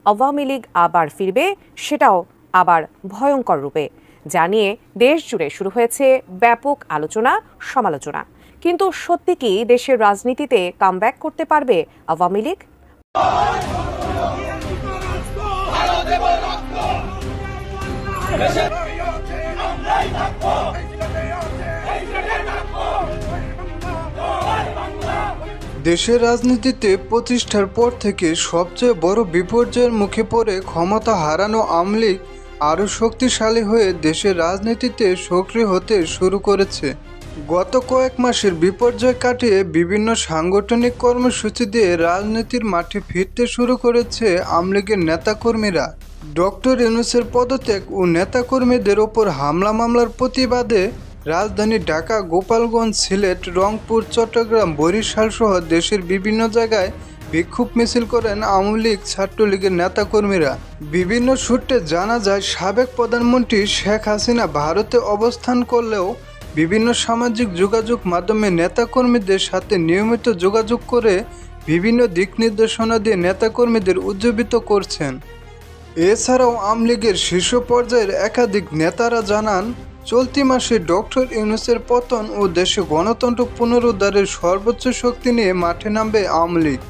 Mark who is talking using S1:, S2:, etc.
S1: আওয়ামী লীগ আবার ফিরবে, সেটাও আবার ভয়ঙ্কর রূপে। জানিয়ে দেশ জুড়ে শুরু হয়েছে ব্যাপক আলোচনা সমালোচনা। কিন্তু সত্যি কি দেশের রাজনীতিতে কামব্যাক করতে পারবে আওয়ামী লীগ?
S2: দেশের রাজনীতিতে প্রতিষ্ঠার পর থেকে সবচেয়ে বড় বিপর্যয়ের মুখে পড়ে ক্ষমতা হারানো আওয়ামী লীগ আরও শক্তিশালী হয়ে দেশের রাজনীতিতে সক্রিয় হতে শুরু করেছে। গত কয়েক মাসের বিপর্যয় কাটিয়ে বিভিন্ন সাংগঠনিক কর্মসূচি দিয়ে রাজনীতির মাঠে ফিরতে শুরু করেছে আওয়ামী লীগের নেতাকর্মীরা। ডক্টর ইউনূসের পদত্যাগ ও নেতাকর্মীদের ওপর হামলা মামলার প্রতিবাদে রাজধানী ঢাকা, গোপালগঞ্জ, সিলেট, রংপুর, চট্টগ্রাম, বরিশাল সহ দেশের বিভিন্ন জায়গায় বিক্ষোভ মিছিল করেন আওয়ামী লীগ ছাত্রলীগের নেতাকর্মীরা। বিভিন্ন সূত্রে জানা যায়, সাবেক প্রধানমন্ত্রী শেখ হাসিনা ভারতে অবস্থান করলেও বিভিন্ন সামাজিক যোগাযোগ মাধ্যমে নেতাকর্মীদের সাথে নিয়মিত যোগাযোগ করে বিভিন্ন দিক নির্দেশনা দিয়ে নেতাকর্মীদের উজ্জীবিত করছেন। এছাড়াও আওয়ামী লীগের শীর্ষ পর্যায়ের একাধিক নেতারা জানান, চলতি মাসে ডক্টর ইউনূসের পতন ও দেশে গণতন্ত্র পুনরুদ্ধারের সর্বোচ্চ শক্তি নিয়ে মাঠে নামবে আওয়ামী লীগ।